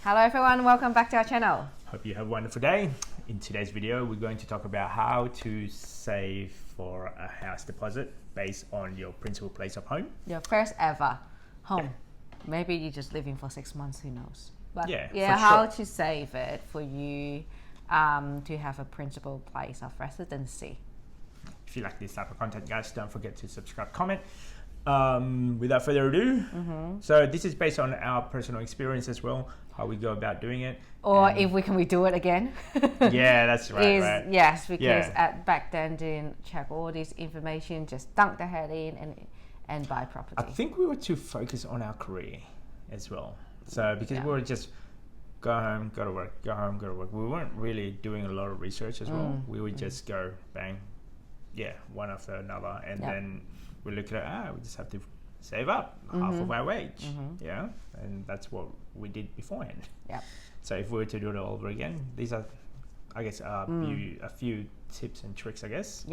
Hello everyone, welcome back to our channel. Hope you have a wonderful day. In today's video, we're going to talk about how to save for a house deposit based on your principal place of home. Your first ever home. Maybe you're just living for 6 months, who knows. But how to save it for you to have a principal place of residency. If you like this type of content, guys, don't forget to subscribe, comment. Without further ado, so this is based on our personal experience as well, how we go about doing it. Or if we can redo it again. Yeah, that's right, right. Yes, because back then didn't check all this information, just dunk the head in and buy property. I think we were too focused on our career as well. So because we were just go home, go to work, go home, go to work. We weren't really doing a lot of research as well. We would just go bang, one after another, and then we look at we just have to save up half of our wage, and that's what we did beforehand. So if we were to do it all over again, these are, I guess, a few tips and tricks, I guess.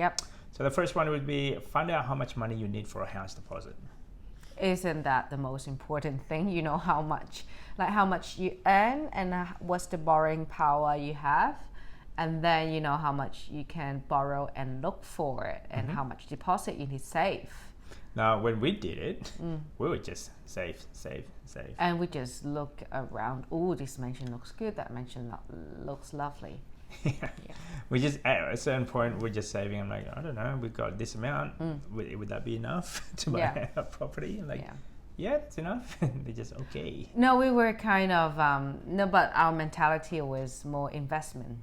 So the first one would be find out how much money you need for a house deposit. Isn't that the most important thing? You know how much you earn and what's the borrowing power you have, and then you know how much you can borrow and look for it, and how much deposit you need to save. Now, when we did it, we would just save. And we just look around. Oh, this mansion looks good. That mansion looks lovely. We just, at a certain point, we're just saving. I'm like, I don't know, we got this amount. Would that be enough to buy a property? And like, it's enough. They're just okay. No, we were kind of, but our mentality was more investment.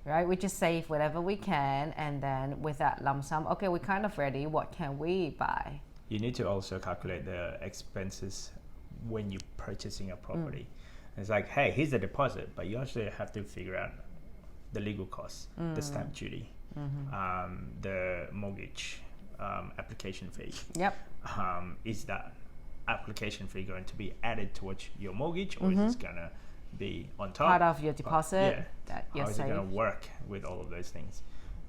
Right, we just save whatever we can, and then with that lump sum, okay, we're kind of ready. What can we buy? You need to also calculate the expenses when you're purchasing a property. It's like, hey, here's the deposit, but you also have to figure out the legal costs, the stamp duty, the mortgage application fee. Is that application fee going to be added towards your mortgage, or is it going to be on top? Part of your deposit. How is it going to work with all of those things?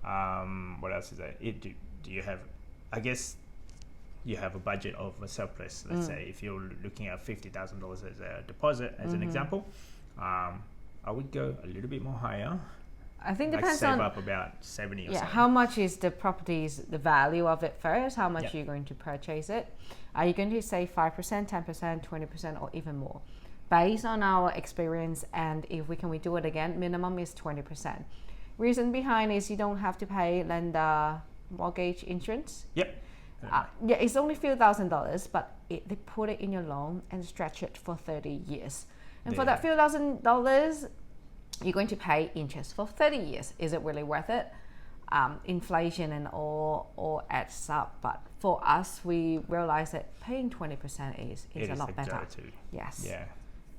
What else is there? Do you have, I guess you have a budget of a surplus. Let's say if you're looking at $50,000 as a deposit, as an example, I would go a little bit more higher. I think depends on up about 70 or something. How much is the property's the value of it first? How much are you going to purchase it? Are you going to say 5%, 10%, 20%, or even more? Based on our experience, and if we can redo it again, minimum is 20%. Reason behind is you don't have to pay lender mortgage insurance. It's only a few $1,000s, but they put it in your loan and stretch it for 30 years. And for that few $1,000s, you're going to pay interest for 30 years. Is it really worth it? Inflation and all adds up, but for us, we realize that paying 20% is a lot better. Yes.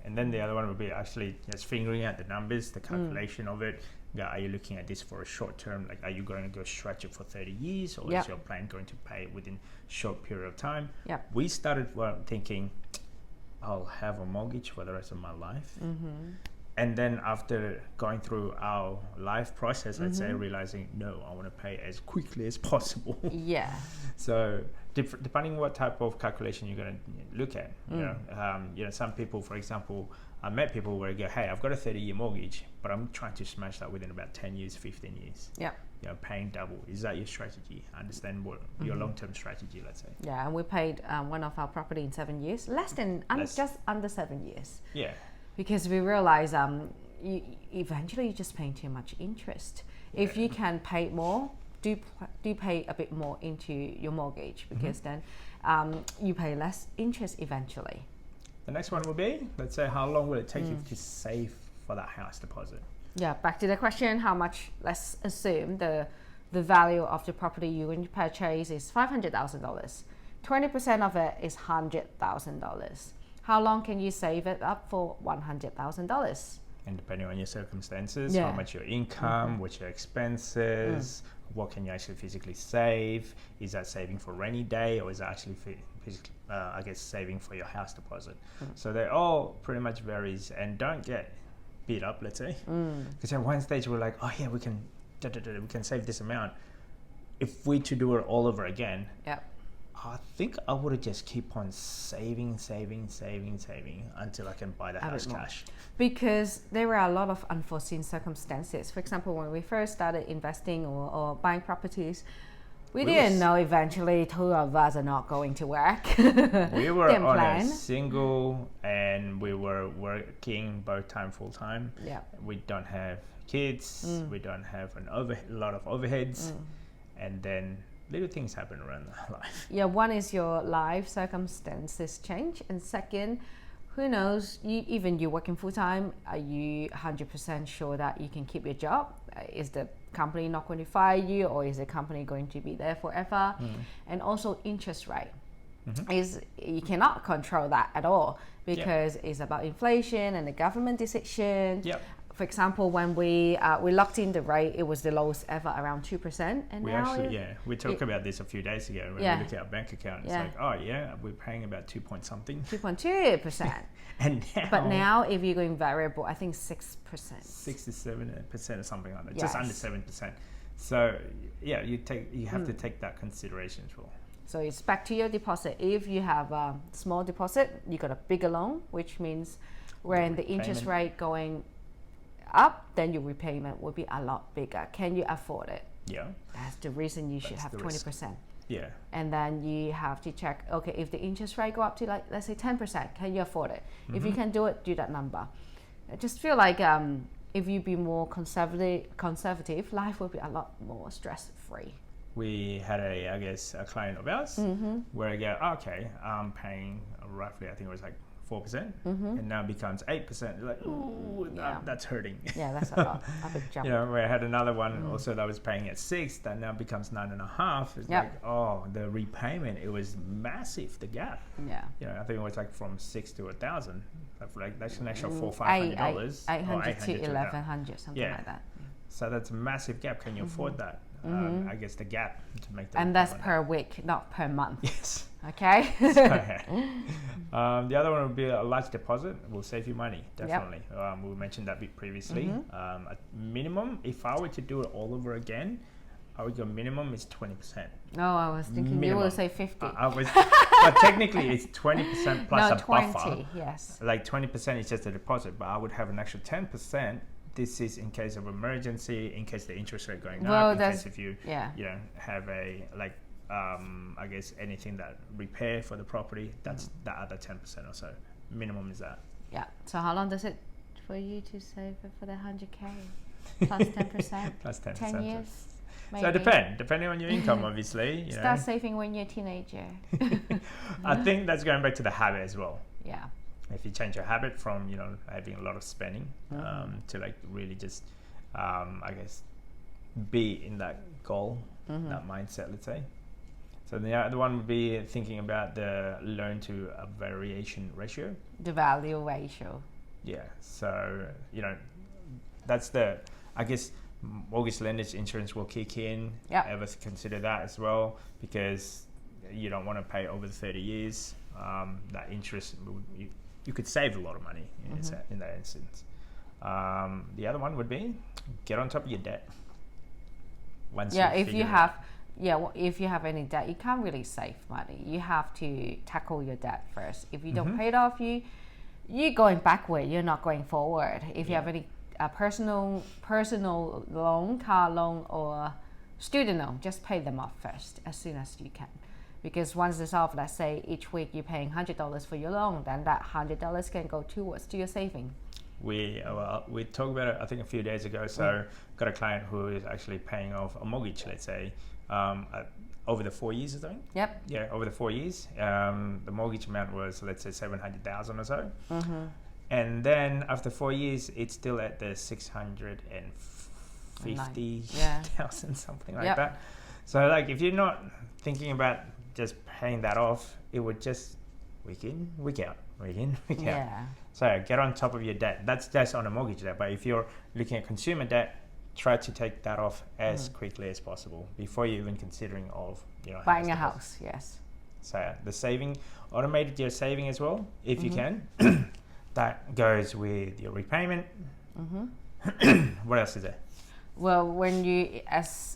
And then the other one would be actually just figuring out the numbers, the calculation of it. Are you looking at this for a short term? Like, are you going to go stretch it for 30 years, or is your plan going to pay within a short period of time? We started thinking, I'll have a mortgage for the rest of my life. And then after going through our life process, let's say, realizing, no, I want to pay as quickly as possible. So depending what type of calculation you're going to look at, you know, some people, for example, I met people where they go, hey, I've got a 30-year mortgage, but I'm trying to smash that within about 10 years, 15 years. You know, paying double. Is that your strategy? Understand what your long-term strategy, let's say. And we paid one of our property in 7 years, just under 7 years. Because we realize eventually you're just paying too much interest. If you can pay more, do pay a bit more into your mortgage, because then you pay less interest eventually. The next one will be, let's say, how long will it take you to save for that house deposit? Back to the question, how much, let's assume the value of the property you're going to purchase is $500,000. 20% of it is $100,000. How long can you save it up for $100,000? And depending on your circumstances, how much your income, what's your expenses, what can you actually physically save? Is that saving for rainy day, or is that actually I guess saving for your house deposit? So they all pretty much varies, and don't get beat up, let's say, because at one stage we're like, oh yeah, we can save this amount. If we to do it all over again, I think I would just keep on saving until I can buy the house cash. Because there were a lot of unforeseen circumstances. For example, when we first started investing or buying properties, we didn't know eventually 2 of us are not going to work. We were on a single and we were working both time, full time. Yeah. We don't have kids. We don't have a lot of overheads. And then little things happen around life. Yeah, one is your life circumstances change. And second, who knows, even you working full time, are you 100% sure that you can keep your job? Is the company not going to fire you, or is the company going to be there forever? And also interest rate. Is you cannot control that at all, because it's about inflation and the government decision. For example, when we locked in the rate, it was the lowest ever, around 2%. And we now we talked about this a few days ago when we looked at our bank account. It's like, we're paying about 2 point something. 2.2%. But now, if you're going variable, I think 6%. 6 to 7% or something like that, just under 7%. So you have to take that consideration as well. So it's back to your deposit. If you have a small deposit, you got a bigger loan, which means when the interest rate going up, then your repayment will be a lot bigger. Can you afford it? Yeah. That's the reason you should have 20%. Yeah. And then you have to check, okay, if the interest rate go up to, like, let's say 10%, can you afford it? If you can do it, do that number. I just feel like if you be more conservative, life will be a lot more stress-free. We had a client of ours where I go, okay, I'm paying roughly, I think it was like 4%, and now becomes 8%. Like, ooh, that's hurting. Yeah, that's a lot, a big jump. You know, we had another one also that was paying at 6%, that now becomes 9.5%. It's like, the repayment, it was massive, the gap. Yeah. You know, I think it was like from 6 to 1,000. Like that's an extra $400-500. $800 to $1,100, something like that. So that's a massive gap. Can you afford that? I guess the gap to make that. And that's per week, not per month. Yes. Okay. The other one would be a large deposit. Will save you money, definitely. We mentioned that bit previously. A minimum, if I were to do it all over again, I would go minimum is 20%. No, I was thinking minimum. You will say 50. But technically it's 20% plus a 20, buffer. Yes. Like 20% is just a deposit, but I would have an extra 10%. This is in case of emergency, in case the interest rate going up, in case if you have a I guess anything that repair for the property, that's the other 10% or so. Minimum is that. Yeah. So how long does it for you to save for the 100K? Plus 10%? Plus 10%. 10 years? Maybe. So depending on your income, obviously. Start saving when you're a teenager. I think that's going back to the habit as well. Yeah. If you change your habit from having a lot of spending to like really just I guess be in that goal, that mindset, let's say. So the other one would be thinking about the loan to a variation ratio. The value ratio. Yeah. So that's I guess mortgage lenders insurance will kick in. Ever consider that as well, because you don't want to pay over the 30 years. That interest you could save a lot of money in that instance. The other one would be get on top of your debt. If you have any debt, you can't really save money. You have to tackle your debt first. If you don't pay it off, you're going backward. You're not going forward. If you have any personal loan, car loan, or student loan, just pay them off first as soon as you can. Because once it's off, let's say each week you're paying $100 for your loan, then that $100 can go towards to your saving. We talked about it, I think, a few days ago. So got a client who is actually paying off a mortgage, let's say, over the 4 years or something. Yep. Yeah, over the 4 years. The mortgage amount was, let's say, $700,000 or so. And then after 4 years, it's still at the $650,000, something like that. So like, if you're not thinking about just paying that off, it would just week in, week out. So get on top of your debt. That's just on a mortgage debt. But if you're looking at consumer debt, try to take that off as quickly as possible before you're even considering of buying a house. Yes. So the saving, automated your saving as well, if you can. That goes with your repayment. What else is there? Well, when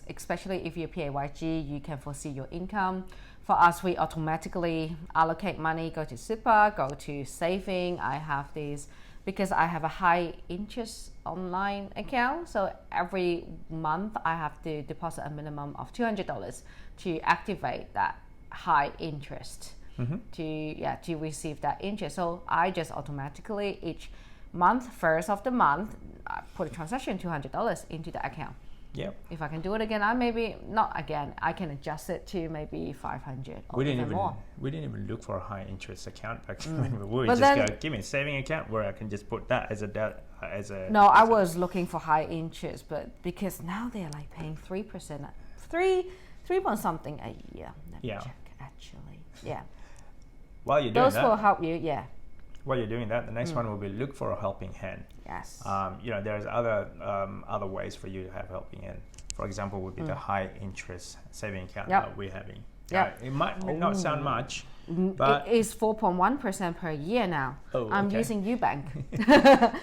especially if you're PAYG, you can foresee your income. for us, we automatically allocate money, go to super, go to saving. I have these because I have a high interest online account. So every month I have to deposit a minimum of $200 to activate that high interest to receive that interest. So I just automatically each month, first of the month, I put a transaction $200 into the account. Yep. If I can do it again, I maybe not again. I can adjust it to maybe 500 or even more. We didn't even look for a high interest account back when we were But just then, go, give me a saving account where I can just put that as a. No, I was looking for high interest, but because now they're like paying 3%, 3 point something a year. Let me check actually. Yeah. While you're doing those that, will help you. Yeah. While you're doing that, the next one will be look for a helping hand. Yes. There's other ways for you to have helping hand. For example, would be the high interest saving account that we're having. It might not sound much, but it is 4.1% per year now. I'm using Ubank.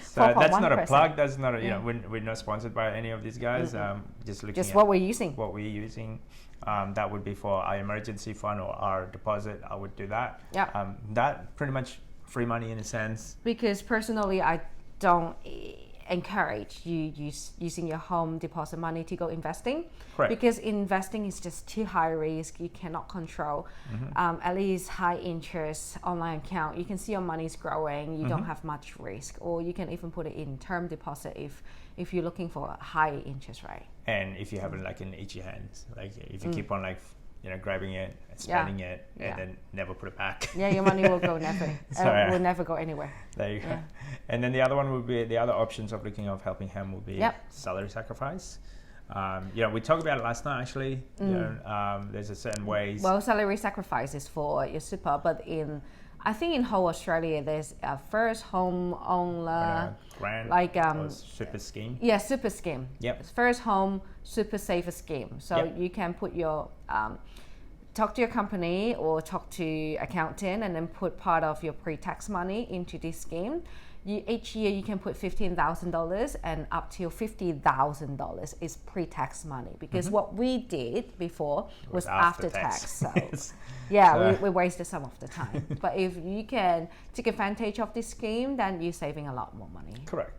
So that's not a plug. That's not a, we're not sponsored by any of these guys. Just looking at what we're using. What we're using. That would be for our emergency fund or our deposit. I would do that. Yeah. That pretty much free money in a sense. Because personally, I don't encourage you using your home deposit money to go investing. Correct. Because investing is just too high risk. You cannot control. At least high interest online account, you can see your money's growing. You don't have much risk, or you can even put it in term deposit if you're looking for a high interest rate. And if you have it like in itchy hands, like if you keep on like grabbing it and spending it and then never put it back. Yeah, your money will go never. Will never go anywhere. There you go. And then the other one would be the other options of looking of helping hand would be salary sacrifice. We talked about it last night actually. There's a certain ways. Well, salary sacrifice is for your super, but I think in whole Australia there's a first home owner grant, like super scheme. Yeah, super scheme. Yep. First home super saver scheme. So you can put your talk to your company or talk to accountant and then put part of your pre-tax money into this scheme. Each year you can put $15,000 and up to $50,000 is pre-tax money, because what we did before was after tax. So we wasted some of the time. But if you can take advantage of this scheme, then you're saving a lot more money. Correct.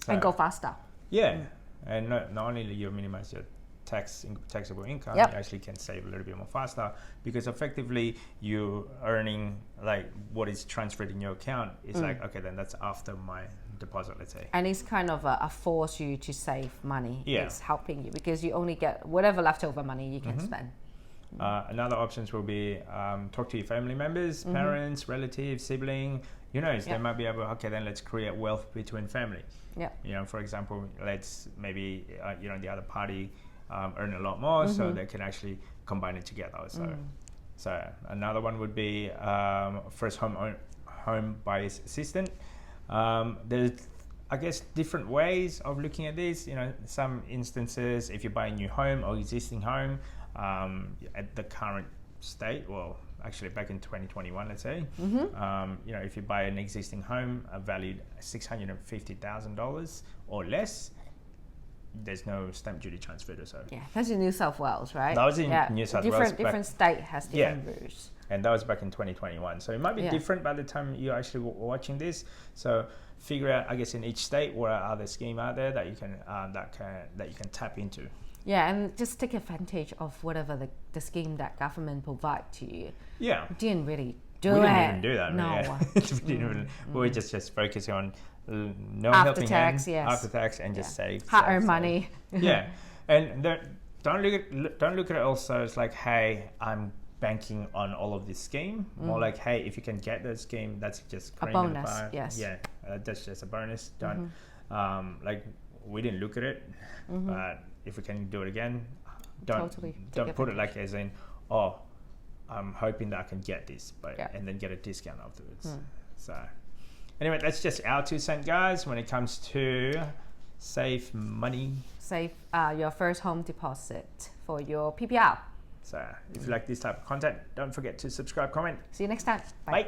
And go faster. Yeah, and not only you minimize your taxable income, you actually can save a little bit more faster, because effectively you're earning like what is transferred in your account is like, okay, then that's after my deposit, let's say. And it's kind of a force you to save money. It's helping you because you only get whatever leftover money you can spend. Another options will be talk to your family members, parents, relatives, sibling. They might be able, let's create wealth between family. For example, let's maybe the other party earn a lot more, so they can actually combine it together. So another one would be first home buyers assistant. There's, I guess, different ways of looking at this. Some instances, if you buy a new home or existing home at the current state, well, actually back in 2021, let's say, if you buy an existing home valued $650,000 or less, there's no stamp duty transferred or so. Yeah, that's in New South Wales, right? That was in New South Wales. Different state has different rules. And that was back in 2021. So it might be different by the time you're actually watching this. So figure out, I guess, in each state what are the schemes out there that you can that you can tap into. Yeah, and just take advantage of whatever the scheme that government provide to you. Yeah, didn't really do we it. didn't even do that. No, we didn't even. We were just focusing on no after helping tax, hand, after tax, and just save hard-earned money. Yeah, and don't look at it also as like, hey, I'm banking on all of this scheme. More like, hey, if you can get that scheme, that's just a bonus. Yes. Yeah, that's just a bonus. Don't like we didn't look at it, but if we can do it again, don't put it like as in, oh, I'm hoping that I can get this, but and then get a discount afterwards. So anyway, that's just our 2 cents, guys, when it comes to save money. Save your first home deposit for your PPR. So if you like this type of content, don't forget to subscribe, comment. See you next time. Bye.